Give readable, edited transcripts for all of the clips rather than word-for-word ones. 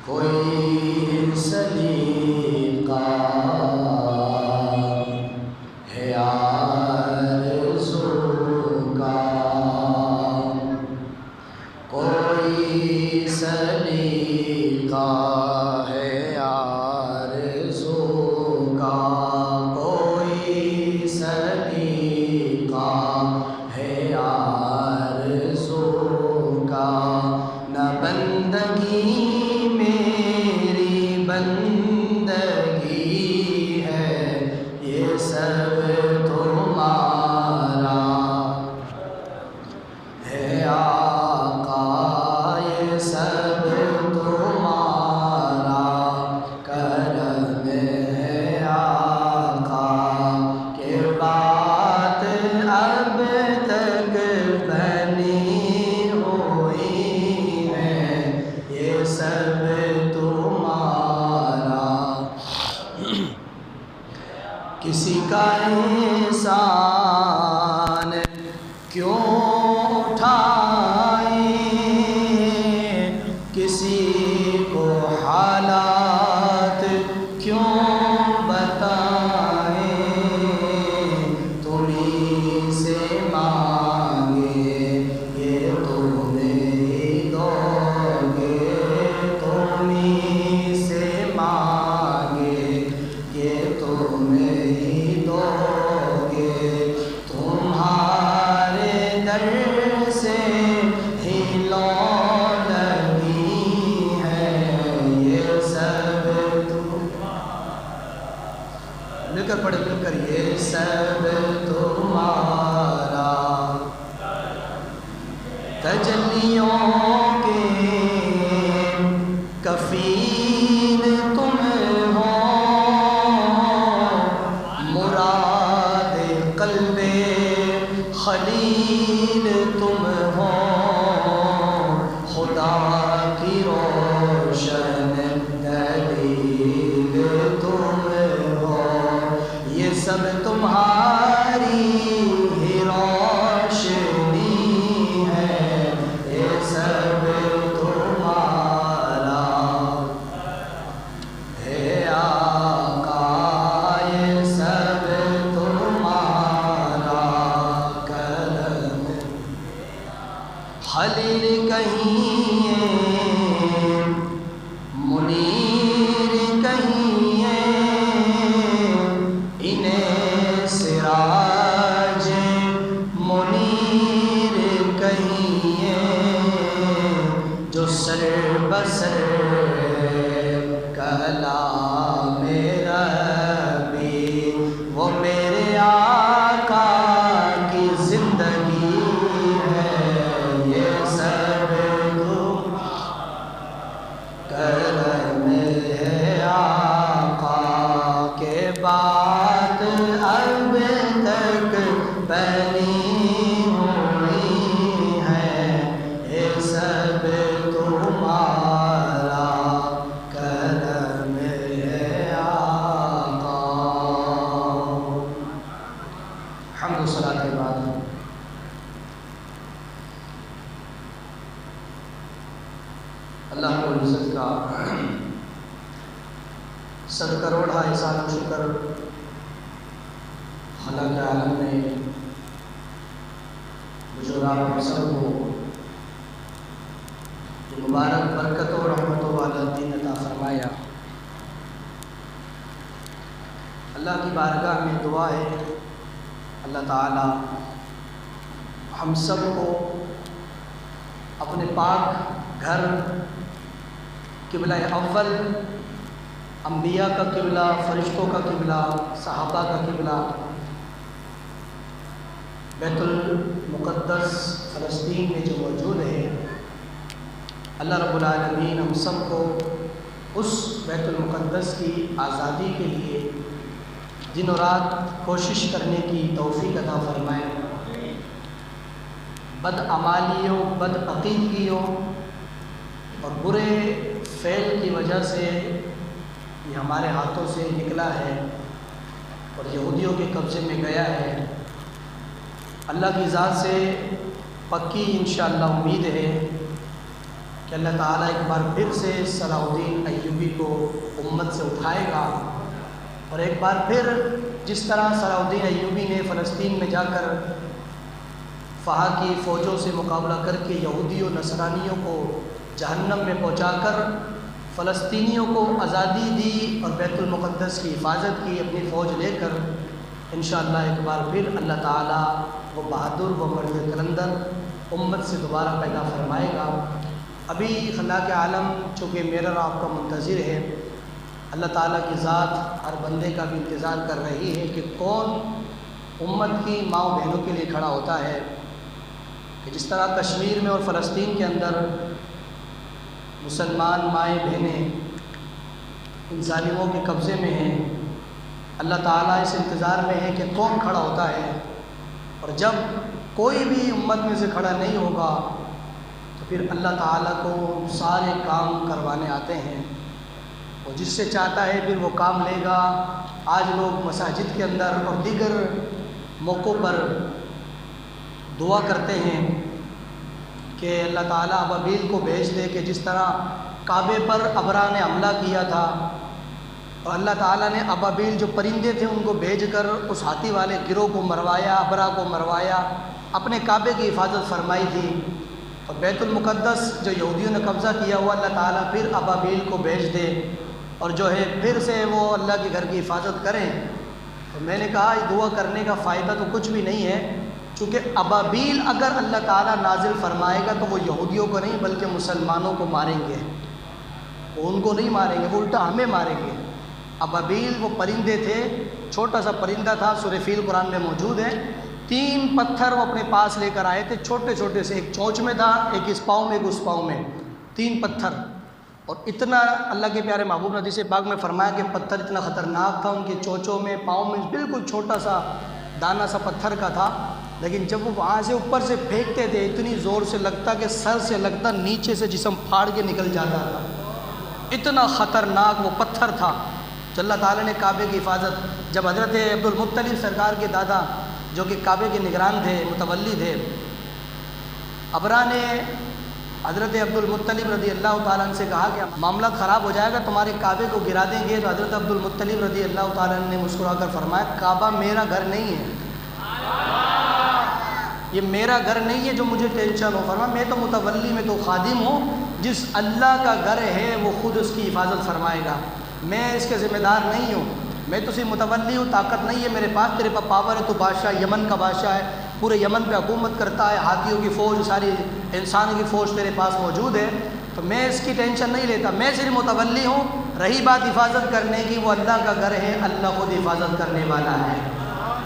کوئی سلیقہ ہے آرزو کا، کوئی سلیقہ ہے آرزو کا، کوئی سلیقہ ہے آرزو کا، نہ بندگی میری بندگی ہے، یہ سب تمہارا ہے آقا، یہ سب تمہارا کرم ہے آقا، کہ بات اب تک بنی ہوئی ہے، یہ سب تمہارا۔ کسی کا احسان کیوں اٹھائیں، کسی کو حالات کیوں بتائیں، تمہیں سے مانگے یہ تمہیں دو گے، تمہیں سے مانگے یہ تمہیں دو گے، تمہارے در سے ہی لو لگی ہے، یہ سب مل کر پڑھے، مل کر، یہ سب تمہارا، تجلیوں کے کفیل تم ہو، مراد قلب خلیل تم ہو، خدا کی روشن دلیل تم ہو، یہ سب تمہاری ہی روشنی ہے، یہ سب تمہارا ہے آقا، یہ سب تمہارا کرم۔ خلیل کہیں منیر کہیں، انہیں سراج منیر کہیں، جو سر بسر کلام ربی، وہ میرے آقا کی زندگی ہے، یہ سب کرم ہے آقا، کے بات اب تک بنی ہوئی ہے، یہ سب تمہارا کرم ہے آقا۔ حمد و صلاۃ کے بعد اللہ رب العزت کا صد کروڑ احسان و شکر، خالق عالم نے مجھے اور آپ سب کو مبارک برکت و رحمتوں والا دین عطا فرمایا۔ اللہ کی بارگاہ میں دعا ہے، اللہ تعالی ہم سب کو اپنے پاک گھر قبلہ اول، انبیاء کا قبلہ، فرشتوں کا قبلہ، صحابہ کا قبلہ، بیت المقدس فلسطین میں جو موجود ہے، اللہ رب العالمین ہم سب کو اس بیت المقدس کی آزادی کے لیے دن و رات کوشش کرنے کی توفیق عطا فرمائے۔ بدعمالیوں، بد عقیدگیوں اور برے فعل کی وجہ سے یہ ہمارے ہاتھوں سے نکلا ہے اور یہودیوں کے قبضے میں گیا ہے۔ اللہ کی ذات سے پکی انشاءاللہ امید ہے کہ اللہ تعالیٰ ایک بار پھر سے صلاح الدین ایوبی کو امت سے اٹھائے گا، اور ایک بار پھر جس طرح صلاح الدین ایوبی نے فلسطین میں جا کر فہا کی فوجوں سے مقابلہ کر کے یہودیوں نصرانیوں کو جہنم میں پہنچا کر فلسطینیوں کو آزادی دی اور بیت المقدس کی حفاظت کی اپنی فوج لے کر، انشاءاللہ ایک بار پھر اللہ تعالیٰ وہ بہادر و مرد کلندر امت سے دوبارہ پیدا فرمائے گا۔ ابھی خلاق عالم چونکہ میرا اور آپ کا منتظر ہے، اللہ تعالیٰ کی ذات ہر بندے کا بھی انتظار کر رہی ہے کہ کون امت کی ماں و بہنوں کے لیے کھڑا ہوتا ہے، کہ جس طرح کشمیر میں اور فلسطین کے اندر مسلمان مائیں بہنیں ان ظالموں کے قبضے میں ہیں، اللہ تعالیٰ اس انتظار میں ہے کہ کون کھڑا ہوتا ہے، اور جب کوئی بھی امت میں سے کھڑا نہیں ہوگا تو پھر اللہ تعالیٰ کو سارے کام کروانے آتے ہیں، اور جس سے چاہتا ہے پھر وہ کام لے گا۔ آج لوگ مساجد کے اندر اور دیگر موقعوں پر دعا کرتے ہیں کہ اللہ تعالیٰ ابابیل کو بھیج دے، کہ جس طرح کعبے پر ابرا نے حملہ کیا تھا اور اللہ تعالیٰ نے ابابیل جو پرندے تھے ان کو بھیج کر اس ہاتھی والے گروہ کو مروایا، ابرا کو مروایا، اپنے کعبے کی حفاظت فرمائی تھی، اور بیت المقدس جو یہودیوں نے قبضہ کیا ہوا اللہ تعالیٰ پھر ابابیل کو بھیج دے اور جو ہے پھر سے وہ اللہ کے گھر کی حفاظت کریں۔ تو میں نے کہا یہ دعا کرنے کا فائدہ تو کچھ بھی نہیں ہے، چونکہ ابابیل اگر اللہ تعالیٰ نازل فرمائے گا تو وہ یہودیوں کو نہیں بلکہ مسلمانوں کو ماریں گے، وہ ان کو نہیں ماریں گے، وہ الٹا ہمیں ماریں گے۔ ابابیل وہ پرندے تھے، چھوٹا سا پرندہ تھا، سورہ فیل قرآن میں موجود ہے، 3 پتھر وہ اپنے پاس لے کر آئے تھے، چھوٹے چھوٹے سے، ایک چونچ میں تھا، ایک اس پاؤں میں، ایک اس پاؤں میں، 3 پتھر، اور اتنا اللہ کے پیارے محبوب نے حدیث پاک میں فرمایا کہ پتھر اتنا خطرناک تھا، ان کے چونچوں میں، پاؤں میں بالکل چھوٹا سا دانہ سا پتھر کا تھا، لیکن جب وہ وہاں سے اوپر سے پھینکتے تھے اتنی زور سے لگتا کہ سر سے لگتا نیچے سے جسم پھاڑ کے نکل جاتا تھا، اتنا خطرناک وہ پتھر تھا۔ تو اللہ تعالیٰ نے کعبے کی حفاظت، جب حضرت عبدالمطلب سرکار کے دادا جو کہ کعبے کے نگران تھے، متولی تھے، ابرا نے حضرت عبدالمطلب رضی اللہ تعالیٰ عنہ سے کہا کہ معاملہ خراب ہو جائے گا، تمہارے کعبے کو گرا دیں گے، تو حضرت عبدالمطلب رضی اللہ تعالیٰ عنہ نے مسکرا کر فرمایا کعبہ میرا گھر نہیں ہے، یہ میرا گھر نہیں ہے جو مجھے ٹینشن ہو، فرمایا میں تو متولی، میں تو خادم ہوں، جس اللہ کا گھر ہے وہ خود اس کی حفاظت فرمائے گا، میں اس کے ذمہ دار نہیں ہوں، میں تو صرف متولی ہوں، طاقت نہیں ہے میرے پاس، تیرے پاس پاور ہے، تو بادشاہ یمن کا بادشاہ ہے، پورے یمن پہ حکومت کرتا ہے، ہاتھیوں کی فوج، ساری انسان کی فوج تیرے پاس موجود ہے، تو میں اس کی ٹینشن نہیں لیتا، میں صرف متولی ہوں۔ رہی بات حفاظت کرنے کی، وہ اللہ کا گھر ہے، اللہ خود حفاظت کرنے والا ہے،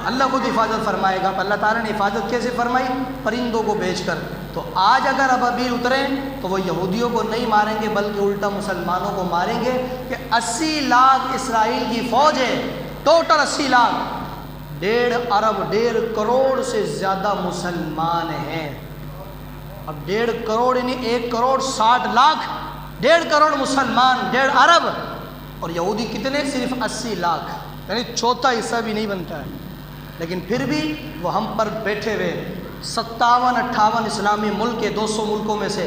اللہ خود حفاظت فرمائے گا۔ اللہ تعالیٰ نے حفاظت کیسے فرمائی؟ پرندوں کو بھیج کر۔ تو آج اگر ابابیل اتریں تو وہ یہودیوں کو نہیں ماریں گے بلکہ الٹا مسلمانوں کو ماریں گے، کہ 80 لاکھ اسرائیل کی فوج ہے، ٹوٹل 80 لاکھ، 1.5 ارب 1.5 کروڑ سے زیادہ مسلمان ہیں۔ اب 1.5 کروڑ یعنی 1 کروڑ 60 لاکھ، 1.5 کروڑ مسلمان، 1.5 ارب، اور یہودی کتنے؟ صرف 80 لاکھ، یعنی چوتھا حصہ بھی نہیں بنتا ہے، لیکن پھر بھی وہ ہم پر بیٹھے ہوئے 57-58 اسلامی ملک کے 200 ملکوں میں سے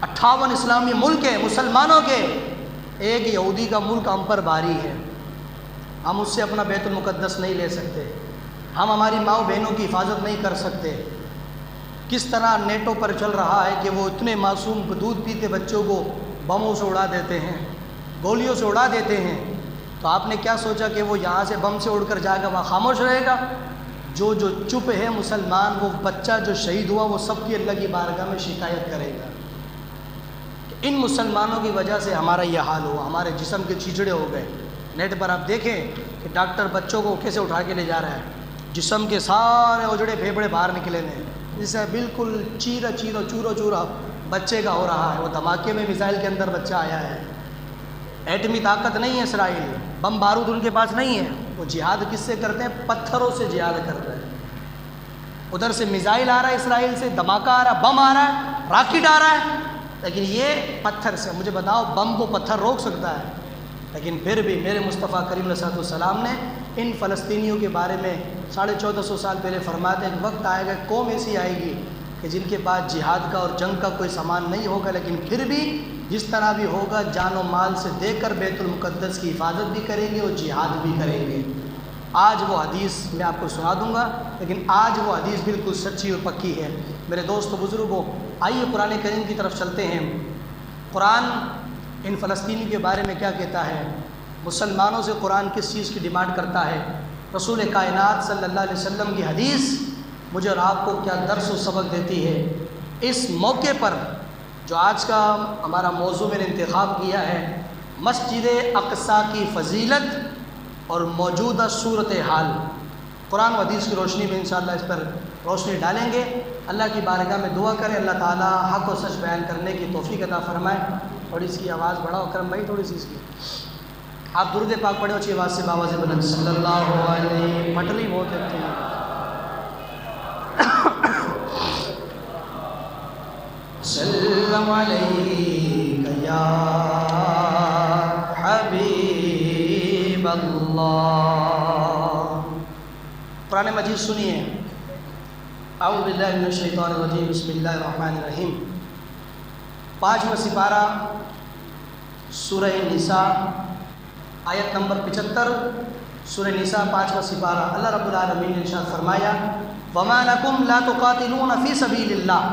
58 اسلامی ملک ہیں مسلمانوں کے، ایک یہودی کا ملک ہم پر بھاری ہے، ہم اس سے اپنا بیت المقدس نہیں لے سکتے، ہم ہماری ماؤں بہنوں کی حفاظت نہیں کر سکتے۔ کس طرح نیٹو پر چل رہا ہے کہ وہ اتنے معصوم دودھ پیتے بچوں کو بموں سے اڑا دیتے ہیں، گولیوں سے اڑا دیتے ہیں، تو آپ نے کیا سوچا کہ وہ یہاں سے بم سے اڑ کر جائے گا وہاں خاموش رہے گا؟ جو چپ ہے مسلمان، وہ بچہ جو شہید ہوا وہ سب کی اللہ کی بارگاہ میں شکایت کرے گا کہ ان مسلمانوں کی وجہ سے ہمارا یہ حال ہوا، ہمارے جسم کے چھیچڑے ہو گئے۔ نیٹ پر آپ دیکھیں کہ ڈاکٹر بچوں کو کیسے اٹھا کے لے جا رہا ہے، جسم کے سارے اجڑے پھیپھڑے باہر نکلے ہیں، جسے بالکل چورا چورا بچے کا ہو رہا ہے۔ وہ دھماکے میں میزائل کے اندر بچہ آیا ہے، ایٹمی طاقت نہیں ہے اسرائیل، بم بارود ان کے پاس نہیں ہے، وہ جہاد کس سے کرتے ہیں؟ پتھروں سے جہاد کرتے ہیں۔ ادھر سے میزائل آ رہا ہے اسرائیل سے، دھماکہ آ رہا ہے، بم آ رہا ہے، راکٹ آ رہا ہے، لیکن یہ پتھر سے۔ مجھے بتاؤ بم کو پتھر روک سکتا ہے؟ لیکن پھر بھی میرے مصطفیٰ کریم علیہ السلام نے ان فلسطینیوں کے بارے میں 1450 سال پہلے فرماتے ہیں کہ وقت آئے گا، قوم ایسی آئے گی کہ جن کے پاس جہاد کا اور جنگ کا کوئی سامان نہیں ہوگا، لیکن پھر بھی جس طرح بھی ہوگا جان و مال سے دے کر بیت المقدس کی حفاظت بھی کریں گے اور جہاد بھی کریں گے۔ آج وہ حدیث میں آپ کو سنا دوں گا، لیکن آج وہ حدیث بالکل سچی اور پکی ہے۔ میرے دوست و بزرگوں، آئیے قرآن کریم کی طرف چلتے ہیں۔ قرآن ان فلسطینی کے بارے میں کیا کہتا ہے؟ مسلمانوں سے قرآن کس چیز کی ڈیمانڈ کرتا ہے؟ رسول کائنات صلی اللہ علیہ وسلم کی حدیث مجھے اور آپ کو کیا درس و سبق دیتی ہے؟ اس موقع پر جو آج کا ہمارا موضوع میں نے انتخاب کیا ہے، مسجد اقصیٰ کی فضیلت اور موجودہ صورتحال، قرآن و حدیث کی روشنی میں انشاءاللہ اس پر روشنی ڈالیں گے۔ اللہ کی بارگاہ میں دعا کریں اللہ تعالیٰ حق و سچ بیان کرنے کی توفیق عطا فرمائے۔ اور اس کی آواز بڑھاؤ کرم بھائی تھوڑی سی اس کی، آپ درود پاک پڑھیں اچھی آواز سے باواز بلند صلی اللہ علیہ، پٹلی بہت ہے سلم علیک یا حبیب اللہ۔ قرآن مجید سنیے، اعوذ باللہ من الشیطان الرجیم، بسم اللہ الرحمن الرحیم۔ 5واں سپارہ سورہ نساء، آیت نمبر 75، سورہ نساء 5واں سپارہ۔ اللہ رب العالمین نے ارشاد فرمایا، وَمَا لَكُمْ لَا تُقَاتِلُونَ فِي سَبِيلِ اللَّهِ،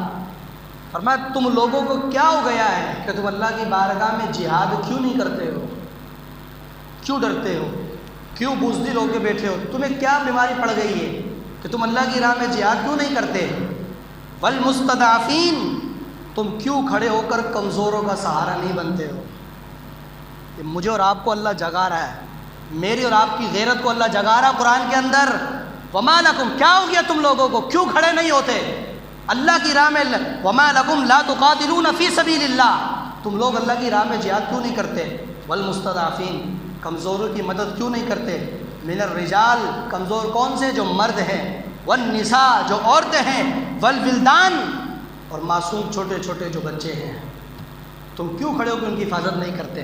فرمایا تم لوگوں کو کیا ہو گیا ہے کہ تم اللہ کی بارگاہ میں جہاد کیوں نہیں کرتے ہو؟ کیوں ڈرتے ہو؟ کیوں بزدل ہو کے بیٹھے ہو؟ تمہیں کیا بیماری پڑ گئی ہے کہ تم اللہ کی راہ میں جہاد کیوں نہیں کرتے؟ وَالْمُسْتَضْعَفِينَ، تم کیوں کھڑے ہو کر کمزوروں کا سہارا نہیں بنتے ہو؟ کہ مجھے اور آپ کو اللہ جگا رہا ہے، میری اور آپ کی غیرت کو اللہ جگا رہا ہے قرآن کے اندر۔ وَمَا لَكُمْ، کیا ہو گیا تم لوگوں کو، کیوں کھڑے نہیں ہوتے اللہ کی راہ میں؟ وَمَا لَكُمْ لَا تُقَاتِلُونَ فِي سَبِيلِ اللَّهِ، تم لوگ اللہ کی راہ میں جہاد کیوں نہیں کرتے؟ وَالْمُسْتَضْعَفِينَ، کمزوروں کی مدد کیوں نہیں کرتے؟ مِنَ الرِّجَالِ، کمزور کون سے؟ جو مرد ہیں، وَالنِّسَاء، جو عورتیں ہیں، وَالْوِلْدَانِ، اور معصوم چھوٹے چھوٹے جو بچے ہیں، تم کیوں کھڑے ہو کہ ان کی حفاظت نہیں کرتے؟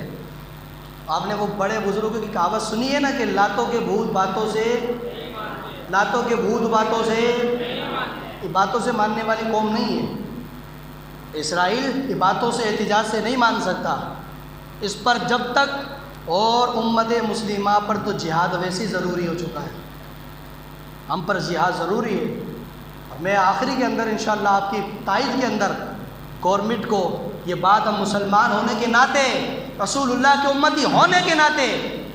آپ نے وہ بڑے بزرگوں کی کہاوت سنی ہے نا کہ لاتوں کے بھوت باتوں سے، لاتوں کے بھوت باتوں سے، یہ باتوں سے ماننے والی قوم نہیں ہے۔ اسرائیل یہ باتوں سے، احتجاج سے نہیں مان سکتا، اس پر جب تک، اور امت مسلمہ پر تو جہاد ویسے ضروری ہو چکا ہے، ہم پر جہاد ضروری ہے۔ میں آخری کے اندر انشاءاللہ آپ کی تائید کے اندر گورنمنٹ کو یہ بات، ہم مسلمان ہونے کے ناطے، رسول اللہ کے امتی ہونے کے ناطے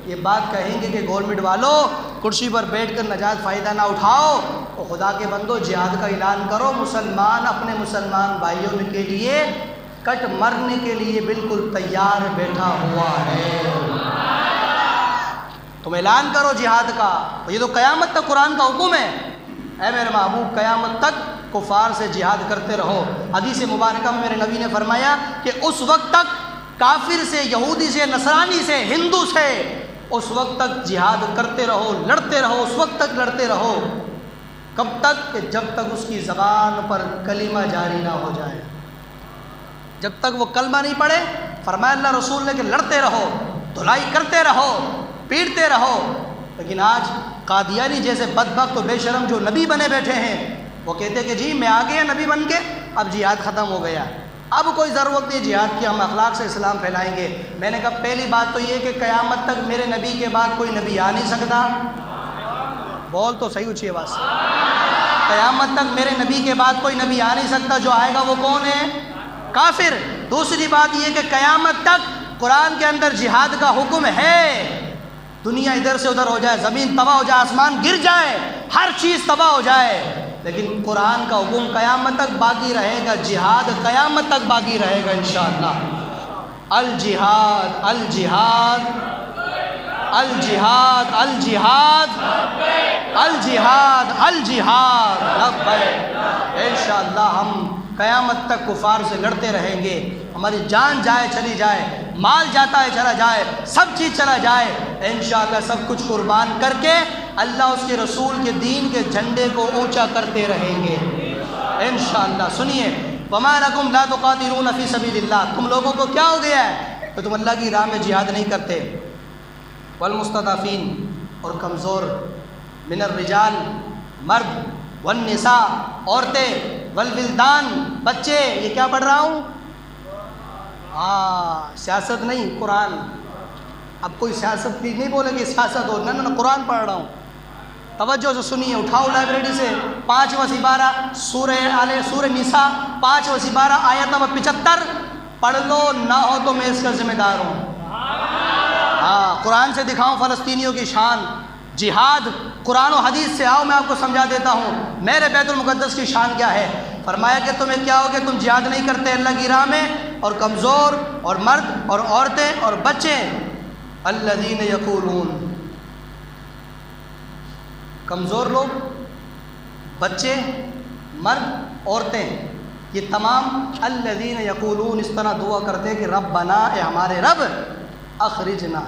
یہ بات کہیں گے کہ گورنمنٹ والوں کرسی پر بیٹھ کر نجات فائدہ نہ اٹھاؤ، اور خدا کے بندو جہاد کا اعلان کرو۔ مسلمان اپنے مسلمان بھائیوں کے لیے کٹ مرنے کے لیے بالکل تیار بیٹھا ہوا ہے، تم اعلان کرو جہاد کا۔ یہ تو قیامت تک قرآن کا حکم ہے، اے میرے محبوب قیامت تک کفار سے جہاد کرتے رہو۔ حدیث مبارکہ میں میرے نبی نے فرمایا کہ اس وقت تک کافر سے، یہودی سے، نصرانی سے، ہندو سے، اس وقت تک جہاد کرتے رہو، لڑتے رہو، اس وقت تک لڑتے رہو، کب تک؟ کہ جب تک اس کی زبان پر کلمہ جاری نہ ہو جائے، جب تک وہ کلمہ نہیں پڑھے۔ فرمایا اللہ رسول نے کہ لڑتے رہو، دھلائی کرتے رہو، پیٹتے رہو۔ لیکن آج قادیانی جیسے بدبخت و بے شرم جو نبی بنے بیٹھے ہیں، وہ کہتے کہ جی میں آ گیا نبی بن کے، اب جہاد ختم ہو گیا، اب کوئی ضرورت نہیں جہاد کی، ہم اخلاق سے اسلام پھیلائیں گے۔ میں نے کہا پہلی بات تو یہ کہ قیامت تک میرے نبی کے بعد کوئی نبی آ نہیں سکتا، بول تو صحیح اونچی آواز سے، قیامت تک میرے نبی کے بعد کوئی نبی آ نہیں سکتا، جو آئے گا وہ کون ہے؟ کافر۔ دوسری بات یہ کہ قیامت تک قرآن کے اندر جہاد کا حکم ہے، دنیا ادھر سے ادھر ہو جائے، زمین تباہ ہو جائے، آسمان گر جائے، ہر چیز تباہ ہو جائے، لیکن قرآن کا حکم قیامت تک باقی رہے گا، جہاد قیامت تک باقی رہے گا انشاءاللہ۔ الجہاد الجہاد الجہاد الجہاد الجہاد الجہاد لبیک۔ انشاءاللہ ہم قیامت تک کفار سے لڑتے رہیں گے، ہماری جان جائے چلی جائے، مال جاتا ہے چلا جائے، سب چیز چلا جائے، انشاءاللہ سب کچھ قربان کر کے اللہ اس کے رسول کے دین کے جھنڈے کو اونچا کرتے رہیں گے انشاءاللہ۔ سنیے، وَمَا لَكُمْ لَا تُقَاتِلُونَ فِي سَبِيلِ اللَّهِ، تم لوگوں کو کیا ہو گیا ہے کہ تم اللہ کی راہ میں جہاد نہیں کرتے؟ وَالْمُسْتَضْعَفِينَ، اور کمزور، من الرجال، مرد، والنساء عورتیں، والولدان بچے. یہ کیا پڑھ رہا ہوں؟ سیاست نہیں، قرآن. اب کوئی سیاست کی نہیں بولے کہ سیاست ہو، نہ قرآن پڑھ رہا ہوں. توجہ سے سنیے، اٹھاؤ لائبریری سے 5/12 سورہ نساء 5/12 آیت نمبر 75 پڑھ لو. نہ ہو تو میں اس کا ذمہ دار ہوں. قرآن سے دکھاؤں فلسطینیوں کی شان. جہاد قرآن و حدیث سے آؤ، میں آپ کو سمجھا دیتا ہوں میرے بیت المقدس کی شان کیا ہے. فرمایا کہ تمہیں کیا ہوگا، تم جہاد نہیں کرتے اللہ کی راہ میں، اور کمزور اور مرد اور عورتیں اور بچے. الذین یقولون، کمزور لوگ، بچے، مرد، عورتیں، یہ تمام الذین یقولون اس طرح دعا کرتے ہیں کہ ربنا، اے ہمارے رب، اخرجنا،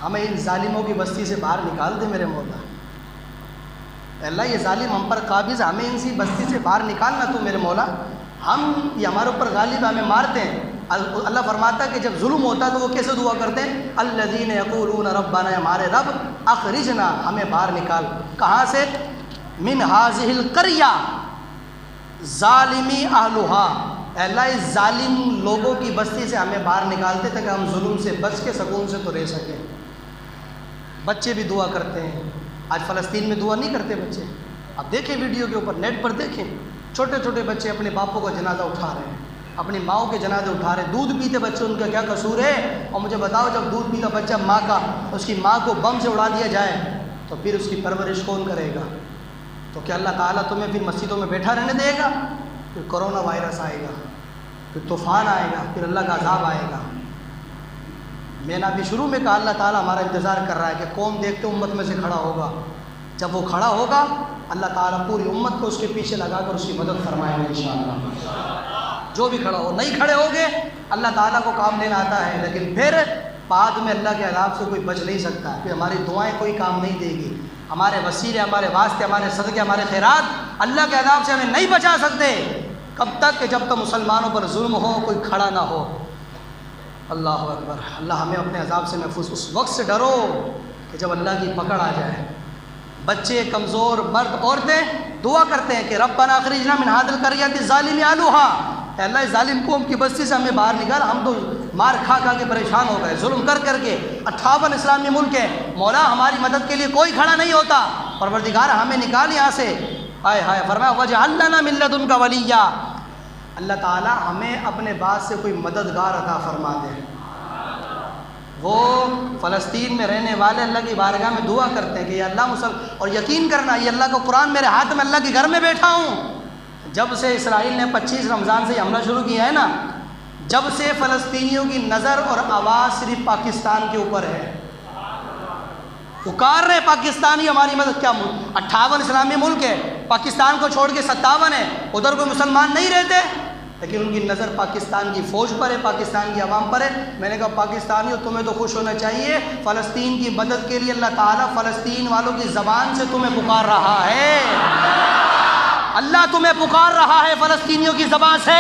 ہمیں ان ظالموں کی بستی سے باہر نکال دے میرے مولا. اللہ یہ ظالم ہم پر قابض، ہمیں ان سی بستی سے باہر نکالنا تو میرے مولا. یہ ہمارے اوپر غالب، ہمیں مارتے ہیں. اللہ فرماتا ہے کہ جب ظلم ہوتا ہے تو وہ کیسے دعا کرتے ہیں؟ الذین یقولون ربنا، ہمارے رب، اخرجنا، ہمیں باہر نکال. کہاں سے؟ من ہذہ القریہ ظالمی اہلھا. اللہ اس ظالم لوگوں کی بستی سے ہمیں باہر نکالتے تاکہ ہم ظلم سے بچ کے سکون سے تو رہ سکیں. بچے بھی دعا کرتے ہیں. آج فلسطین میں دعا نہیں کرتے بچے. اب دیکھیں ویڈیو کے اوپر، نیٹ پر دیکھیں، چھوٹے چھوٹے بچے اپنے باپوں کا جنازہ اٹھا رہے ہیں، اپنی ماؤں کے جنازے اٹھا رہے ہیں. دودھ پیتے بچے، ان کا کیا قصور ہے؟ اور مجھے بتاؤ، جب دودھ پیتا بچہ ماں کا، اس کی ماں کو بم سے اڑا دیا جائے تو پھر اس کی پرورش کون کرے گا؟ تو کیا اللہ تعالیٰ تمہیں پھر مسجدوں میں بیٹھا رہنے دے گا؟ پھر کرونا وائرس آئے گا، پھر طوفان آئے گا، پھر اللہ کا عذاب آئے گا. میں نے ابھی شروع میں کہا اللہ تعالیٰ ہمارا انتظار کر رہا ہے کہ قوم دیکھتے امت میں سے کھڑا ہوگا. جب وہ کھڑا ہوگا اللہ تعالیٰ پوری امت کو اس کے پیچھے لگا کر اس کی مدد فرمائے گا انشاءاللہ. جو بھی کھڑا ہو، نہیں کھڑے ہوگے اللہ تعالیٰ کو کام لینا آتا ہے، لیکن پھر بعد میں اللہ کے عذاب سے کوئی بچ نہیں سکتا. پھر ہماری دعائیں کوئی کام نہیں دے گی، ہمارے وسیلے، ہمارے واسطے، ہمارے صدقے، ہمارے خیرات اللہ کے عذاب سے ہمیں نہیں بچا سکتے. کب تک؟ کہ جب تک مسلمانوں پر ظلم ہو، کوئی کھڑا نہ ہو. اللہ اکبر. اللہ ہمیں اپنے عذاب سے محفوظ. اس وقت سے ڈرو کہ جب اللہ کی پکڑ آ جائے. بچے، کمزور، مرد، عورتیں دعا کرتے ہیں کہ ربنا اخرجنا من هذه القرية الظالم اهلها. اے اللہ اس ظالم قوم کی بستی سے ہمیں باہر نکال، ہم تو مار کھا کھا کے پریشان ہو گئے، ظلم کر کر کے. 58 اسلامی ملک ہے، مولا ہماری مدد کے لیے کوئی کھڑا نہیں ہوتا. پروردگار ہمیں نکال یہاں سے. ہائے ہائے. فرمایا وجعل لنا من لدنک ولیا. اللہ تعالیٰ ہمیں اپنے بعد سے کوئی مددگار عطا فرما دے. وہ فلسطین میں رہنے والے اللہ کی بارگاہ میں دعا کرتے ہیں کہ یا اللہ اور یقین کرنا یہ اللہ کا قرآن میرے ہاتھ میں، اللہ کے گھر میں بیٹھا ہوں. جب سے اسرائیل نے 25 رمضان سے حملہ شروع کیا ہے نا، جب سے فلسطینیوں کی نظر اور آواز صرف پاکستان کے اوپر ہے. پکار رہے پاکستانی ہماری مدد. کیا 58 اسلامی ملک ہے، پاکستان کو چھوڑ کے 57 ہے، ادھر کوئی مسلمان نہیں رہتے، لیکن ان کی نظر پاکستان کی فوج پر ہے، پاکستان کی عوام پر ہے. میں نے کہا پاکستانیوں تمہیں تو خوش ہونا چاہیے، فلسطین کی مدد کے لیے اللہ تعالیٰ فلسطین والوں کی زبان سے تمہیں پکار رہا ہے. اللہ تمہیں پکار رہا ہے فلسطینیوں کی زبان سے،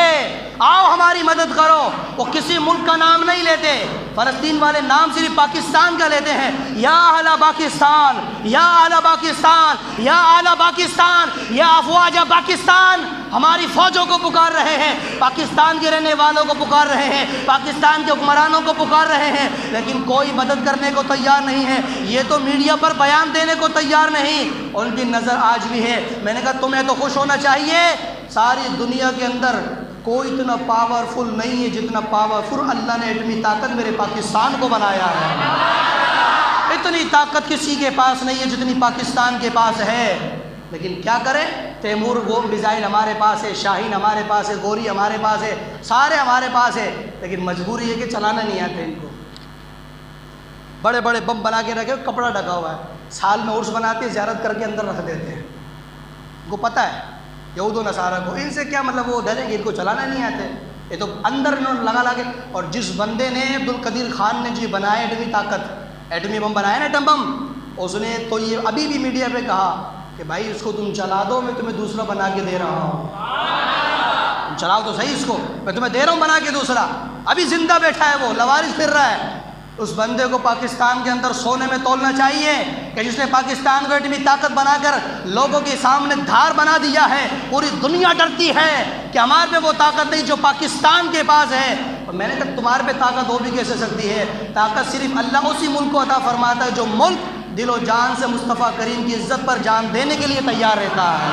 آؤ ہماری مدد کرو. وہ کسی ملک کا نام نہیں لیتے، فلسطین والے نام صرف پاکستان کا لیتے ہیں. یا اہل پاکستان، یا اہل پاکستان، یا اہل پاکستان، یا افواج پاکستان. ہماری فوجوں کو پکار رہے ہیں، پاکستان کے رہنے والوں کو پکار رہے ہیں، پاکستان کے حکمرانوں کو پکار رہے ہیں، لیکن کوئی مدد کرنے کو تیار نہیں ہے. یہ تو میڈیا پر بیان دینے کو تیار نہیں، ان کی نظر آج بھی ہے. میں نے کہا تمہیں تو خوش ہونا چاہیے، ساری دنیا کے اندر کوئی اتنا پاورفل نہیں ہے جتنا پاورفل اللہ نے ایٹمی طاقت میرے پاکستان کو بنایا ہے. اتنی طاقت کسی کے پاس نہیں ہے جتنی پاکستان کے پاس ہے. لیکن کیا کریں، تیمور وہ میزائل ہمارے پاس ہے، شاہین ہمارے پاس ہے، گوری ہمارے پاس ہے، سارے ہمارے پاس ہے، لیکن مجبوری ہے کہ چلانا نہیں آتے ان کو. بڑے بڑے بم بنا کے رکھے، کپڑا ڈھکا ہوا ہے، سال میں عرس بناتے ہیں، زیارت کر کے اندر رکھ دیتے ہیں. ان کو پتہ ہے یہود و نصارہ کو ان سے کیا مطلب، وہ ڈریں گے، ان کو چلانا نہیں آتے. یہ تو اندر انہوں نے لگا کے. اور جس بندے نے عبدالقدیر خان نے جو بنایا ایٹمی طاقت، ایٹمی بم بنایا نا، ایٹم بم، اس نے تو یہ ابھی بھی میڈیا پہ کہا کہ بھائی اس کو تم چلا دو، میں تمہیں دوسرا بنا کے دے رہا ہوں. تم چلاؤ تو صحیح اس کو، میں تمہیں دے رہا ہوں بنا کے دوسرا. ابھی زندہ بیٹھا ہے وہ، لوارث پھر رہا ہے. اس بندے کو پاکستان کے اندر سونے میں تولنا چاہیے کہ جس نے پاکستان کو ایٹمی طاقت بنا کر لوگوں کے سامنے دھار بنا دیا ہے. پوری دنیا ڈرتی ہے کہ ہمارے پہ وہ طاقت نہیں جو پاکستان کے پاس ہے. اور میں نے کہا تمہارے پہ طاقت ہو بھی کیسے سکتی ہے؟ طاقت صرف اللہ اسی ملک کو عطا فرماتا ہے جو ملک دل و جان سے مصطفیٰ کریم کی عزت پر جان دینے کے لیے تیار رہتا ہے.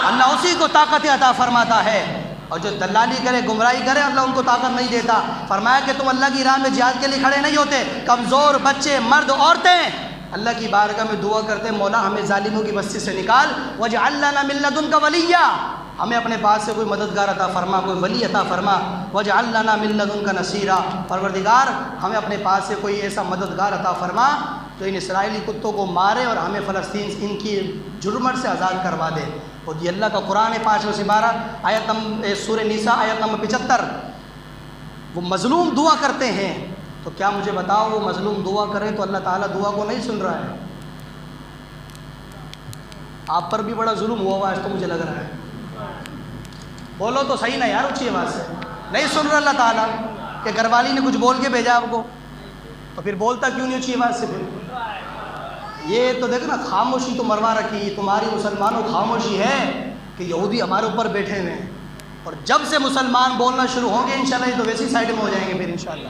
اللہ اسی کو طاقت عطا فرماتا ہے. اور جو دلالی کرے گمراہی کرے اللہ ان کو طاقت نہیں دیتا. فرمایا کہ تم اللہ کی راہ میں جہاد کے لیے کھڑے نہیں ہوتے. کمزور بچے مرد عورتیں اللہ کی بارگاہ میں دعا کرتے مولا ہمیں ظالموں کی بستی سے نکال. واجعل لنا من لدنک ولیا، ہمیں اپنے پاس سے کوئی مددگار عطا فرما، کوئی ولی عطا فرما. واجعل لنا من لدنک نصیرا، پروردگار ہمیں اپنے پاس سے کوئی ایسا مددگار عطا فرما جو ان اسرائیلی کتوں کو مارے اور ہمیں فلسطین ان کی جرمٹ سے آزاد کروا دے. اور یہ اللہ کا قرآن 5 سپارہ آیت سورہ نساء آیت نمبر 75. وہ مظلوم دعا کرتے ہیں تو کیا مجھے بتاؤ وہ مظلوم دعا کرے تو اللہ تعالیٰ دعا کو نہیں سن رہا ہے؟ آپ پر بھی بڑا ظلم ہوا ہے تو مجھے لگ رہا ہے. بولو تو صحیح نا یار اونچی آواز سے. نہیں سن رہا اللہ تعالیٰ کہ گھر والی نے کچھ بول کے بھیجا آپ کو تو پھر بولتا کیوں نہیں اونچی آواز سے؟ پھر یہ تو دیکھو نا خاموشی تو مروا رکھی. تمہاری مسلمانوں خاموشی ہے کہ یہودی ہمارے اوپر بیٹھے ہوئے ہیں اور جب سے مسلمان بولنا شروع ہوں گے انشاءاللہ یہ تو ویسی سائڈ میں ہو جائیں گے. پھر انشاءاللہ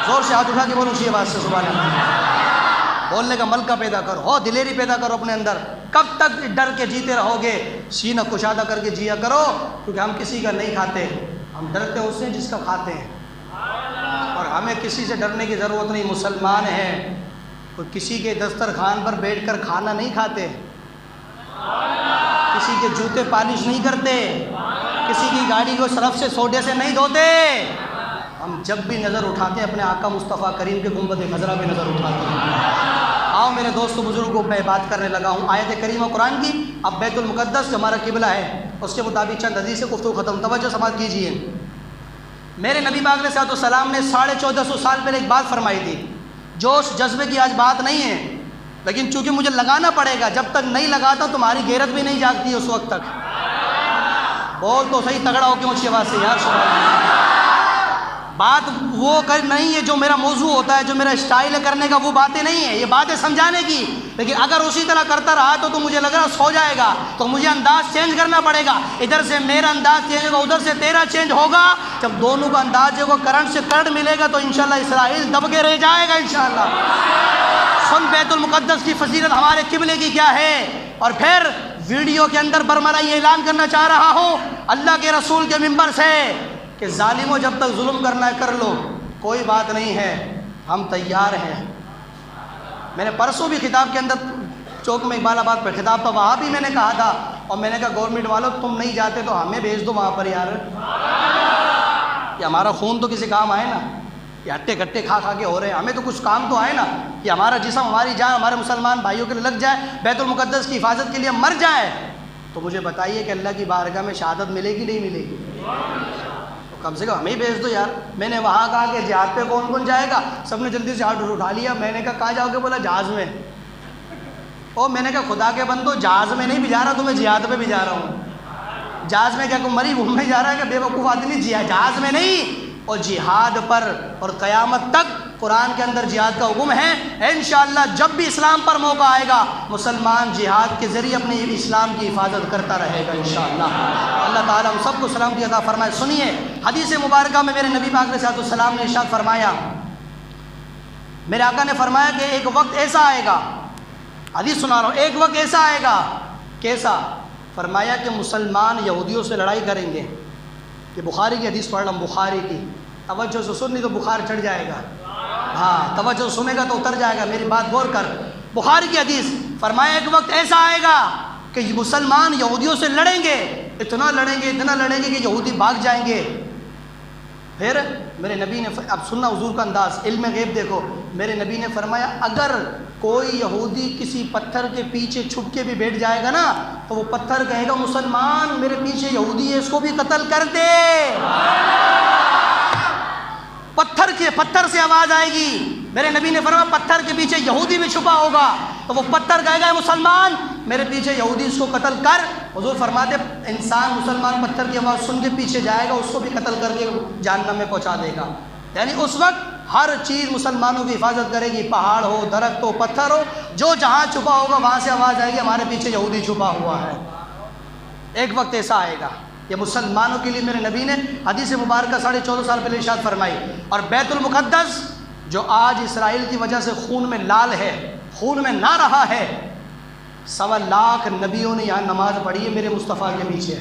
زور سے ہاتھ اٹھا کے بولو اونچی آواز سے سبحان اللہ. بولنے کا ملکہ پیدا کرو، ہو دلیری پیدا کرو اپنے اندر. کب تک ڈر کے جیتے رہو گے؟ سینہ کشادہ کر کے جیا کرو، کیونکہ ہم کسی کا نہیں کھاتے، ہم ڈرتے اس سے جس کا کھاتے ہیں. اور ہمیں کسی سے ڈرنے کی ضرورت نہیں. مسلمان ہیں، کوئی کسی کے دسترخوان پر بیٹھ کر کھانا نہیں کھاتے، کسی کے جوتے پالش نہیں کرتے، کسی کی گاڑی کو سرف سے سوڈے سے نہیں دھوتے. ہم جب بھی نظر اٹھاتے ہیں اپنے آقا مصطفیٰ کریم کے گنبد خضرا پہ نظر اٹھاتے ہیں. آؤ میرے دوستوں بزرگوں میں بات کرنے لگا ہوں آیت کریمہ قرآن کی. اب بیت المقدس جو ہمارا قبلہ ہے اس کے مطابق چند حدیث سے گفتگو ختم. توجہ سماعت کیجیے. میرے نبی پاک علیہ السلام نے 1450 سال پہلے ایک بات فرمائی تھی. جوش جذبے کی آج بات نہیں ہے، لیکن چونکہ مجھے لگانا پڑے گا. جب تک نہیں لگاتا تمہاری غیرت بھی نہیں جاگتی اس وقت تک. بول تو صحیح تگڑا ہو کے اونچی آواز سے یار سبحان اللہ. بات وہ کر نہیں ہے جو میرا موضوع ہوتا ہے، جو میرا اسٹائل ہے کرنے کا، وہ باتیں نہیں ہیں. یہ باتیں سمجھانے کی. لیکن اگر اسی طرح کرتا رہا تو مجھے لگ رہا سو جائے گا. تو مجھے انداز چینج کرنا پڑے گا. ادھر سے میرا انداز چینج ہوگا، ادھر سے تیرا چینج ہوگا. جب دونوں کا انداز جو کرنٹ سے کرنٹ ملے گا تو انشاءاللہ اسرائیل دب کے رہ جائے گا انشاءاللہ. سن بیت المقدس کی فضیلت ہمارے قبلے کی کیا ہے. اور پھر ویڈیو کے اندر برملا یہ اعلان کرنا چاہ رہا ہوں اللہ کے رسول کے منبر سے کہ ظالموں جب تک ظلم کرنا ہے کر لو، کوئی بات نہیں ہے، ہم تیار ہیں. میں نے پرسوں بھی خطاب کے اندر چوک میں اقبال آباد پہ خطاب تھا، وہاں بھی میں نے کہا تھا اور میں نے کہا گورنمنٹ والوں تم نہیں جاتے تو ہمیں بھیج دو وہاں پر یار. یہ ہمارا خون تو کسی کام آئے نا. یہ ہٹے کٹے کھا کے ہو رہے ہیں، ہمیں تو کچھ کام تو آئے نا. یہ ہمارا جسم ہماری جان ہمارے مسلمان بھائیوں کے لیے لگ جائے، بیت المقدس کی حفاظت کے لیے مر جائے تو مجھے بتائیے کہ اللہ کی بارگاہ میں شہادت ملے گی نہیں ملے گی؟ کم سے کم ہمیں ہی بھیج دو یار. میں نے وہاں کہا کہ جہاد پہ کون کون جائے گا؟ سب نے جلدی سے ہاتھ اٹھا لیا. میں نے کہا کہاں جاؤ گے؟ بولا جہاز میں. اور میں نے کہا خدا کے بندو جہاز میں نہیں بھجا رہا تمہیں، جہاد پہ بھجا رہا ہوں. جہاز میں کیا کوئی مری گھومنے جا رہا ہے کہ بے وقوف آدمی؟ جہاز میں نہیں. اور جہاد پر اور قیامت تک قرآن کے اندر جہاد کا حکم ہے. انشاءاللہ جب بھی اسلام پر موقع آئے گا مسلمان جہاد کے ذریعے اپنے اسلام کی حفاظت کرتا رہے گا انشاءاللہ. اللہ تعالیٰ ہم سب کو سلامتی عطا فرمائے. سنیے حدیث مبارکہ میں میرے نبی پاک علیہ السلام نے ارشاد فرمایا، میرے آقا نے فرمایا کہ ایک وقت ایسا آئے گا، حدیث سنا رہا ہوں، ایک وقت ایسا آئے گا. کیسا؟ فرمایا کہ مسلمان یہودیوں سے لڑائی کریں گے. کہ بخاری کی حدیث پڑھ رہا ہوں، بخاری کی. توجہ سے سن نہیں تو بخار چڑھ جائے گا. ہاں توجہ سے سنے گا تو اتر جائے گا. میری بات غور کر. بخاری کی حدیث فرمایا ایک وقت ایسا آئے گا کہ مسلمان یہودیوں سے لڑیں گے، اتنا لڑیں گے اتنا لڑیں گے کہ یہودی بھاگ جائیں گے. پھر میرے نبی نے، اب سننا حضور کا انداز، علم غیب دیکھو. میرے نبی نے فرمایا اگر کوئی یہودی کسی پتھر کے پیچھے چھپ کے بھی بیٹھ جائے گا نا تو وہ پتھر کہے گا مسلمان میرے پیچھے یہودی ہے اس کو بھی قتل کر دے. پتھر سے آواز آئے گی. میرے نبی نے فرمایا پتھر کے پیچھے یہودی بھی چھپا ہوگا تو وہ پتھر کہے گا مسلمان میرے پیچھے یہودی اس کو قتل کر. حضور فرماتے انسان مسلمان پتھر کی آواز سن کے پیچھے جائے گا اس کو بھی قتل کر کے جہنم میں پہنچا دے گا. یعنی اس وقت ہر چیز مسلمانوں کی حفاظت کرے گی، پہاڑ ہو، درخت ہو، پتھر ہو، جو جہاں چھپا ہوگا وہاں سے آواز آئے گی ہمارے پیچھے یہودی چھپا ہوا ہے۔ ایک وقت ایسا آئے گا، یہ مسلمانوں کے لیے میرے نبی نے حدیث مبارکہ 14.5 سال پہلے ارشاد فرمائی۔ اور بیت المقدس جو آج اسرائیل کی وجہ سے خون میں لال ہے، خون میں نہ رہا ہے، 1.25 لاکھ نبیوں نے یہاں نماز پڑھی ہے میرے مصطفیٰ کے پیچھے۔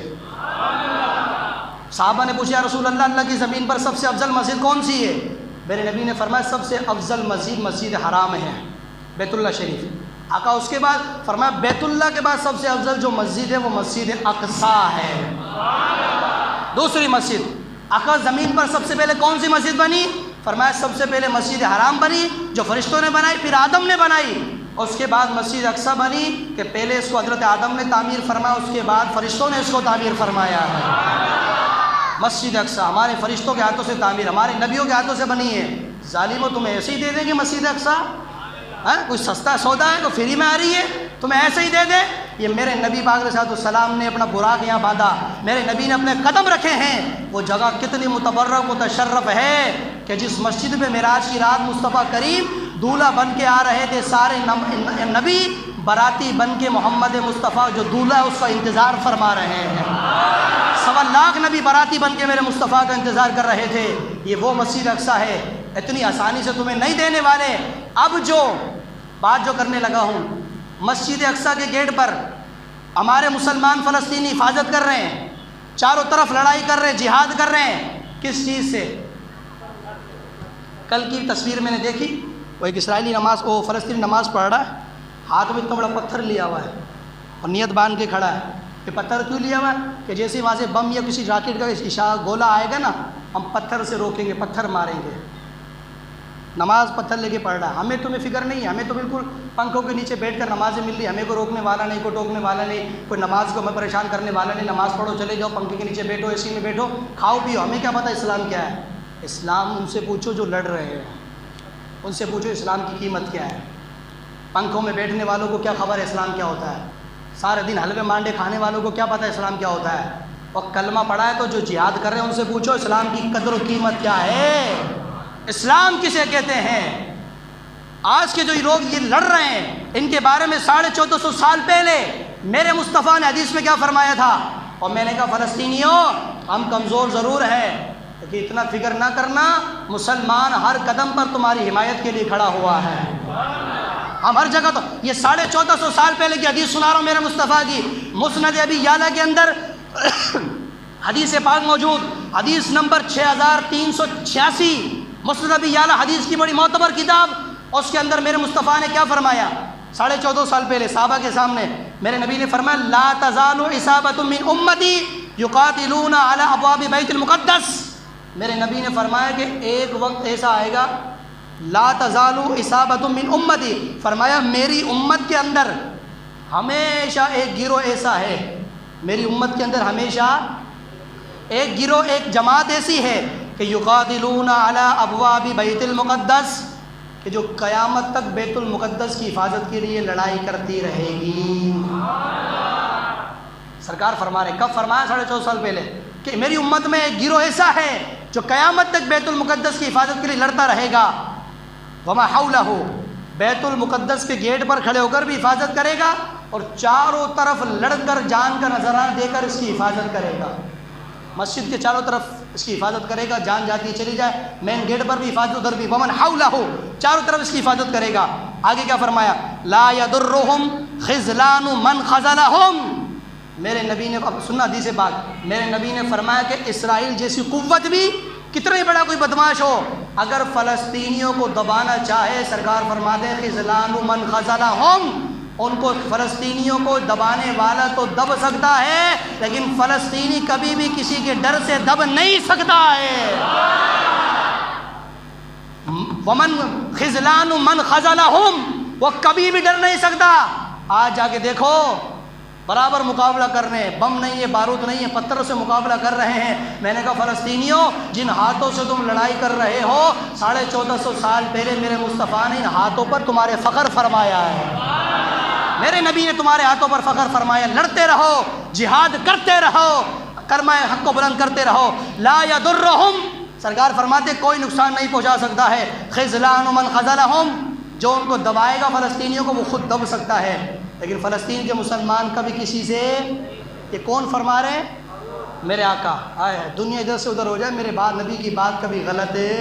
صحابہ نے پوچھا یا رسول اللہ، اللہ کی زمین پر سب سے افضل مسجد کون سی ہے؟ میرے نبی نے فرمایا سب سے افضل مسجد مسجد حرام ہے، بیت اللہ شریف۔ آقا اس کے بعد فرمایا بیت اللہ کے بعد سب سے افضل جو مسجد ہے وہ مسجد اقصیٰ ہے، دوسری مسجد۔ آقا زمین پر سب سے پہلے کون سی مسجد بنی؟ فرمایا سب سے پہلے مسجد حرام بنی جو فرشتوں نے بنائی، پھر آدم نے بنائی، اس کے بعد مسجد اقصیٰ بنی کہ پہلے اس کو حضرت آدم نے تعمیر فرمایا، اس کے بعد فرشتوں نے اس کو تعمیر فرمایا ہے۔ مسجد اقصیٰ ہمارے فرشتوں کے ہاتھوں سے تعمیر، ہمارے نبیوں کے ہاتھوں سے بنی ہے۔ ظالموں تمہیں ایسے ہی دے دیں گے مسجد اقصیٰ؟ کوئی سستا سودا ہے کوئی فری میں آ رہی ہے تمہیں ایسے ہی دے دے؟ یہ میرے نبی پاک علیہ السلام نے اپنا براق یہاں باندھا، میرے نبی نے اپنے قدم رکھے ہیں، وہ جگہ کتنی متبرک متشرف ہے کہ جس مسجد پہ معراج کی رات مصطفیٰ کریم دولہا بن کے آ رہے تھے، سارے نبی باراتی بن کے محمد مصطفیٰ جو دولہا ہے اس کا انتظار فرما رہے ہیں۔ 1.25 لاکھ نبی باراتی بن کے میرے مصطفیٰ کا انتظار کر رہے تھے۔ یہ وہ مسجد اقصیٰ ہے، اتنی آسانی سے تمہیں نہیں دینے والے۔ اب جو بات جو کرنے لگا ہوں، مسجد اقصیٰ کے گیٹ پر ہمارے مسلمان فلسطینی حفاظت کر رہے ہیں، چاروں طرف لڑائی کر رہے ہیں، جہاد کر رہے ہیں، کس چیز سے؟ کل کی تصویر میں نے دیکھی، وہ ایک اسرائیلی وہ فلسطینی نماز پڑھ رہا ہے، ہاتھ میں اتنا بڑا پتھر لیا ہوا ہے اور نیت باندھ کے کھڑا ہے۔ یہ پتھر کیوں لیا ہوا ہے؟ کہ جیسے ہی وہاں سے بم یا کسی راکٹ کا گولہ آئے گا نا، ہم پتھر سے روکیں گے، پتھر ماریں گے۔ نماز پتھر لے کے پڑھ رہا ہے۔ ہمیں تمہیں فکر نہیں ہے، ہمیں تو بالکل پنکھوں کے نیچے بیٹھ کر نمازیں مل رہی، ہمیں کوئی روکنے والا نہیں، کوئی ٹوکنے والا نہیں، کوئی نماز کو ہمیں پریشان کرنے والا نہیں۔ نماز پڑھو، چلے جاؤ، پنکھے کے نیچے بیٹھو، اے سی میں بیٹھو، کھاؤ پیو، ہمیں کیا پتہ اسلام کیا ہے؟ اسلام ان سے پوچھو جو لڑ رہے ہیں، ان سے پوچھو اسلام کی قیمت کیا ہے۔ پنکھوں میں بیٹھنے والوں کو کیا خبر ہے اسلام کیا ہوتا ہے؟ سارے دن حلوے مانڈے کھانے والوں کو کیا پتہ ہے اسلام کیا ہوتا ہے؟ اور کلمہ پڑھا ہے تو جو جہاد کر رہے ہیں ان سے پوچھو اسلام کی قدر و قیمت کیا ہے، اسلام کسے کہتے ہیں۔ آج کے جو لوگ یہ لڑ رہے ہیں ان کے بارے میں 1450 سال پہلے میرے مصطفیٰ نے حدیث میں کیا فرمایا تھا؟ اور میں نے کہا فلسطینیوں ہم کمزور ضرور ہیں لیکن اتنا فکر نہ کرنا، مسلمان ہر قدم پر تمہاری حمایت کے لیے کھڑا ہوا ہے۔ ہم ہر جگہ تو یہ 1450 سال پہلے کی حدیث سنا رہا ہوں میرے مصطفیٰ کی، مسند ابی یعلا کے اندر حدیث پاک موجود، حدیث نمبر 6386، مسند ابی یعلا حدیث کی بڑی معتبر کتاب، اس کے اندر میرے مصطفیٰ نے کیا فرمایا 14.5 سال پہلے صحابہ کے سامنے؟ میرے نبی نے فرمایا لا تزال عصابۃ من امتی یقاتلون علی ابواب بیت المقدس۔ میرے نبی نے فرمایا کہ ایک وقت ایسا آئے گا، لا تزال عصابۃ من امتی، فرمایا میری امت کے اندر ہمیشہ ایک گروہ ایسا ہے، میری امت کے اندر ہمیشہ ایک گروہ ایک جماعت ایسی ہے کہ یقاتلون علی ابواب بیت المقدس، کہ جو قیامت تک بیت المقدس کی حفاظت کے لیے لڑائی کرتی رہے گی۔ سرکار فرما رہے، کب فرمایا؟ 14.5 سال پہلے، کہ میری امت میں ایک گروہ ایسا ہے جو قیامت تک بیت المقدس کی حفاظت کے لیے لڑتا رہے گا، وما حولہ، بیت المقدس کے گیٹ پر کھڑے ہو کر بھی حفاظت کرے گا اور چاروں طرف لڑ کر جان کا نذرانہ دے کر اس کی حفاظت کرے گا۔ مسجد کے چاروں طرف اس کی حفاظت کرے گا، جان جاتی ہے چلی جائے، مین گیٹ پر بھی حفاظت، ادھر بھی، ومن حولہ، چاروں طرف اس کی حفاظت کرے گا۔ آگے کیا فرمایا؟ لا یضرہم خذلان من خذلہم۔ میرے نبی نے، اب سننا حدیث پاک، میرے نبی نے فرمایا کہ اسرائیل جیسی قوت بھی کتنا ہی بڑا کوئی بدماش ہو، اگر فلسطینیوں کو دبانا چاہے، سرکار فرماتے ہیں خذلان من خذلہم، ان کو فلسطینیوں کو دبانے والا تو دب سکتا ہے لیکن فلسطینی کبھی بھی کسی کے ڈر سے دب نہیں سکتا ہے۔ ومن خذلان من خذلہم، وہ کبھی بھی ڈر نہیں سکتا۔ آج جا کے دیکھو برابر مقابلہ کر رہے ہیں، بم نہیں ہے، بارود نہیں ہے، پتھروں سے مقابلہ کر رہے ہیں۔ میں نے کہا فلسطینیوں جن ہاتھوں سے تم لڑائی کر رہے ہو، 1450 سال پہلے میرے مصطفیٰ نے ان ہاتھوں پر تمہارے فخر فرمایا ہے، میرے نبی نے تمہارے ہاتھوں پر فخر فرمایا۔ لڑتے رہو، جہاد کرتے رہو، کلمہ حق کو بلند کرتے رہو۔ لا یضرہم سرکار فرماتے کوئی نقصان نہیں پہنچا سکتا ہے، خذلان من خذلہم، جو ان کو دبائے گا فلسطینیوں کو وہ خود دب سکتا ہے، لیکن فلسطین کے مسلمان کبھی کسی سے، یہ کون فرما رہے ہیں؟ میرے آقا۔ آئے دنیا ادھر سے ادھر ہو جائے، میرے بعد نبی کی بات کبھی غلط ہے۔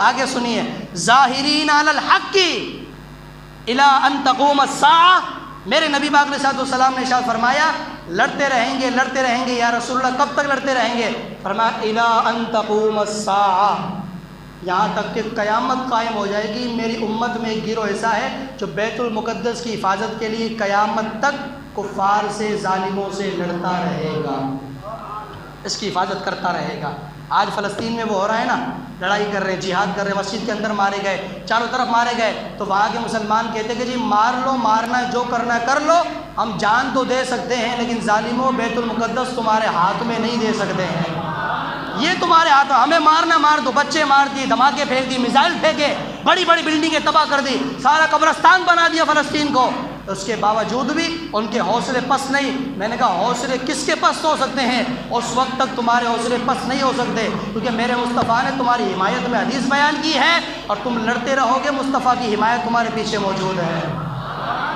آگے سنیے، ظاہرین علی الحق الی ان تقوم الساعہ، میرے نبی پاک علیہ السلام نے ارشاد فرمایا لڑتے رہیں گے یا رسول اللہ، کب تک لڑتے رہیں گے؟ فرمایا الی ان تقوم الساعہ، یہاں تک کہ قیامت قائم ہو جائے گی۔ میری امت میں ایک گروہ ایسا ہے جو بیت المقدس کی حفاظت کے لیے قیامت تک کفار سے، ظالموں سے لڑتا رہے گا، اس کی حفاظت کرتا رہے گا۔ آج فلسطین میں وہ ہو رہا ہے نا، لڑائی کر رہے ہیں، جہاد کر رہے ہیں، مسجد کے اندر مارے گئے، چاروں طرف مارے گئے، تو وہاں کے مسلمان کہتے کہ جی مار لو، مارنا ہے، جو کرنا ہے کر لو، ہم جان تو دے سکتے ہیں لیکن ظالموں بیت المقدس تمہارے ہاتھ میں نہیں دے سکتے ہیں، یہ تمہارے ہاتھ، ہمیں مارنا مار دو۔ بچے مار دیے، دھماکے پھینک دی، میزائل پھینکے، بڑی بڑی بلڈنگیں تباہ کر دی، سارا قبرستان بنا دیا فلسطین کو، اس کے باوجود بھی ان کے حوصلے پست نہیں۔ میں نے کہا حوصلے کس کے پست ہو سکتے ہیں؟ اس وقت تک تمہارے حوصلے پست نہیں ہو سکتے کیونکہ میرے مصطفیٰ نے تمہاری حمایت میں حدیث بیان کی ہے، اور تم لڑتے رہو گے، مصطفیٰ کی حمایت تمہارے پیچھے موجود ہے،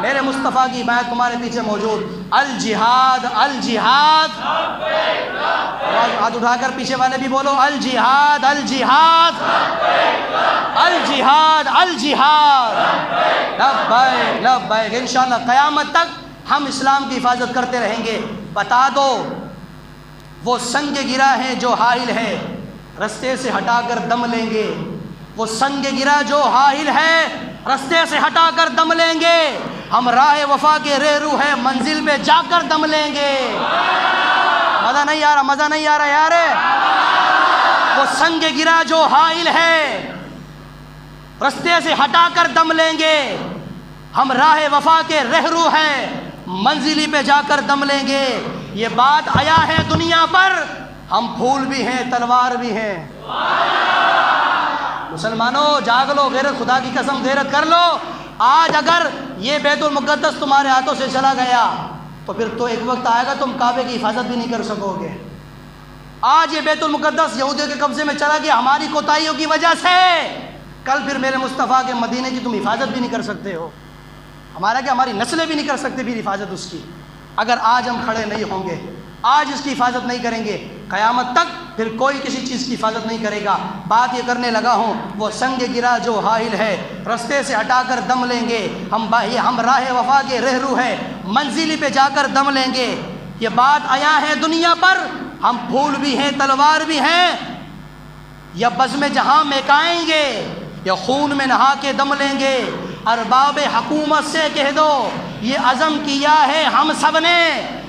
میرے مصطفیٰ کی حمایت تمہارے پیچھے موجود۔ الجہاد الجہاد، ہاتھ اٹھا کر پیچھے والے بھی بولو، الجہاد الجہاد الجہاد الجہاد، لبیک لبیک۔ انشاءاللہ قیامت تک ہم اسلام کی حفاظت کرتے رہیں گے۔ بتا دو وہ سنگ گرا ہے جو حائل ہے، رستے سے ہٹا کر دم لیں گے، وہ سنگ گرا جو حائل ہے، رستے سے ہٹا کر دم لیں گے، ہم راہ وفا کے رہرو ہے، منزل پہ جا کر دم لیں گے۔ مزہ نہیں آ رہا، مزہ نہیں آ رہا یار۔ وہ سنگ گرا جو حائل ہے، رستے سے ہٹا کر دم لیں گے، ہم راہ وفا کے رہرو ہیں، منزلی پہ جا کر دم لیں گے۔ یہ بات آیا ہے دنیا پر، ہم پھول بھی ہیں تلوار بھی ہیں۔ مسلمانوں جاگ لو، غیرت، خدا کی قسم غیرت کر لو۔ آج اگر یہ بیت المقدس تمہارے ہاتھوں سے چلا گیا تو پھر تو ایک وقت آئے گا تم کعبے کی حفاظت بھی نہیں کر سکو گے۔ آج یہ بیت المقدس یہودیوں کے قبضے میں چلا گیا ہماری کوتاہیوں کی وجہ سے، کل پھر میرے مصطفیٰ کے مدینے کی تم حفاظت بھی نہیں کر سکتے ہو، ہمارا کیا ہماری نسلیں بھی نہیں کر سکتے پھر حفاظت اس کی۔ اگر آج ہم کھڑے نہیں ہوں گے، آج اس کی حفاظت نہیں کریں گے، قیامت تک پھر کوئی کسی چیز کی حفاظت نہیں کرے گا۔ بات یہ کرنے لگا ہوں، وہ سنگ گرا جو حائل ہے، رستے سے ہٹا کر دم لیں گے، ہم راہ وفا کے رہرو ہیں، منزلی پہ جا کر دم لیں گے۔ یہ بات آیا ہے دنیا پر، ہم پھول بھی ہیں تلوار بھی ہیں، یا بزم جہاں مہکائیں گے یا خون میں نہا کے دم لیں گے۔ ارباب حکومت سے کہہ دو یہ عزم کیا ہے ہم سب نے،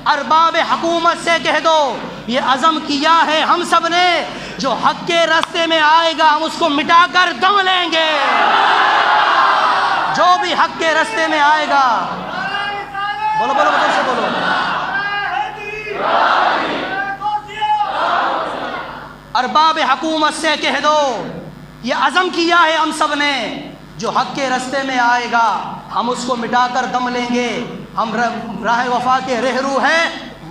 ارباب حکومت سے کہہ دو یہ عزم کیا ہے ہم سب نے، جو حق کے راستے میں آئے گا ہم اس کو مٹا کر دم لیں گے، جو بھی حق کے راستے میں آئے گا۔ بولو بولو بولو سے بولو، ارباب حکومت سے کہہ دو یہ عزم کیا ہے ہم سب نے، جو حق کے راستے میں آئے گا ہم اس کو مٹا کر دم لیں گے، ہم راہ وفا کے رہرو ہیں،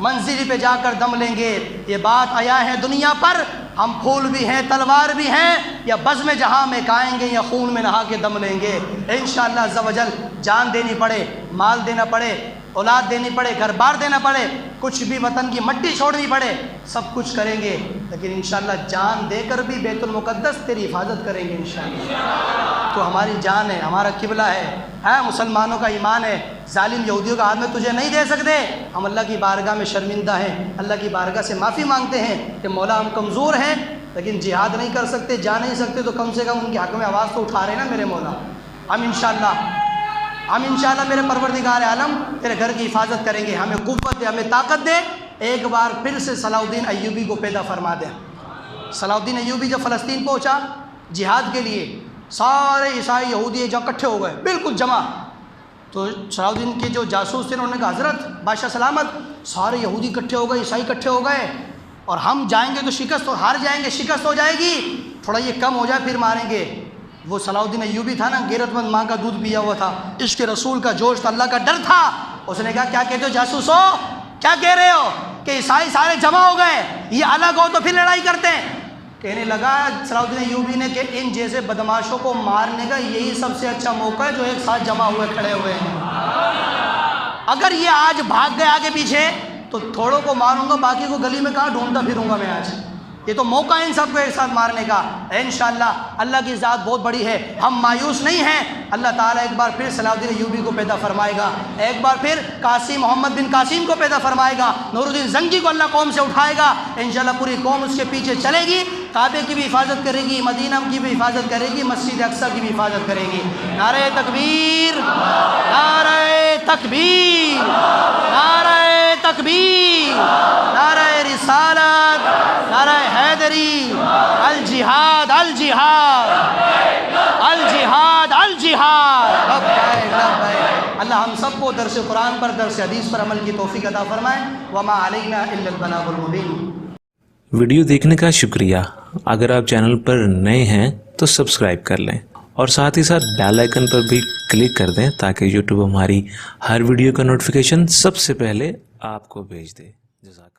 منزل پہ جا کر دم لیں گے۔ یہ بات آیا ہے دنیا پر، ہم پھول بھی ہیں تلوار بھی ہیں، یا بزم جہاں میں کھائیں گے یا خون میں نہا کے دم لیں گے۔ انشاءاللہ عز و جل جان دینی پڑے، مال دینا پڑے، اولاد دینی پڑے، گھر بار دینا پڑے، کچھ بھی وطن کی مٹی چھوڑنی پڑے، سب کچھ کریں گے، لیکن انشاءاللہ جان دے کر بھی بیت المقدس تیری حفاظت کریں گے انشاءاللہ۔ تو ہماری جان ہے، ہمارا قبلہ ہے مسلمانوں کا ایمان ہے، ظالم یہودیوں کا ہاتھ میں تجھے نہیں دے سکتے۔ ہم اللہ کی بارگاہ میں شرمندہ ہیں، اللہ کی بارگاہ سے معافی مانگتے ہیں کہ مولا ہم کمزور ہیں، لیکن جہاد نہیں کر سکتے، جا نہیں سکتے، تو کم سے کم ان کے حق میں آواز تو اٹھا رہے ہیں نا میرے مولا۔ ہم انشاءاللہ میرے پروردگار عالم تیرے گھر کی حفاظت کریں گے، ہمیں قوت دے، ہمیں طاقت دے، ایک بار پھر سے صلاح الدین ایوبی کو پیدا فرما دے۔ صلاح الدین ایوبی جب فلسطین پہنچا جہاد کے لیے، سارے عیسائی یہودی جہاں اکٹھے ہو گئے، بالکل جمع، تو صلاح الدین کے جو جاسوس تھے انہوں نے کہا حضرت بادشاہ سلامت، سارے یہودی اکٹھے ہو گئے، عیسائی اکٹھے ہو گئے، اور ہم جائیں گے تو شکست، ہار جائیں گے شکست ہو جائے گی، تھوڑا یہ کم ہو جائے پھر ماریں گے۔ وہ صلاح الدین ایوبی تھا نا، غیرت مند ماں کا دودھ پیا ہوا تھا، عشق رسول کا جوش تھا، اللہ کا ڈر تھا، اس نے کہا کیا کہتے ہو جاسوس ہو، کیا کہہ رہے ہو کہ عیسائی سارے جمع ہو گئے، یہ الگ ہو تو پھر لڑائی کرتے ہیں، کہنے لگا صلاح الدین ایوبی نے کہ ان جیسے بدماشوں کو مارنے کا یہی سب سے اچھا موقع ہے جو ایک ساتھ جمع ہوئے کھڑے ہوئے ہیں. اگر یہ آج بھاگ گئے آگے پیچھے تو تھوڑوں کو ماروں گا، باقی کو گلی میں کہاں ڈھونڈتا پھروں گا میں آج. یہ تو موقع ہے ان سب کو ایک ساتھ مارنے کا. انشاءاللہ اللہ کی ذات بہت بڑی ہے، ہم مایوس نہیں ہیں. اللہ تعالیٰ ایک بار پھر صلاح الدین ایوبی کو پیدا فرمائے گا، ایک بار پھر قاسم محمد بن قاسم کو پیدا فرمائے گا، نور الدین زنگی کو اللہ قوم سے اٹھائے گا. انشاءاللہ پوری قوم اس کے پیچھے چلے گی، کعبے کی بھی حفاظت کرے گی، مدینہ کی بھی حفاظت کرے گی، مسجد اقصی کی بھی حفاظت کرے گی. نعرہ تکبیر، نعرہ تکبیر، نعرہ تکبیر، نعرہ رسالت، نعرہ حیدری، الجہاد الجہاد الجہاد الجہاد. اللہ ہم سب کو درس قرآن پر، درس حدیث پر عمل کی توفیق عطا فرمائے. وما علینا الا البلاغ المبین. ویڈیو دیکھنے کا شکریہ. اگر آپ چینل پر نئے ہیں تو سبسکرائب کر لیں اور ساتھ ہی ساتھ بیل آئیکن پر بھی کلک کر دیں تاکہ یوٹیوب ہماری ہر ویڈیو کا نوٹیفیکیشن سب سے پہلے آپ کو بھیج دے. جزاک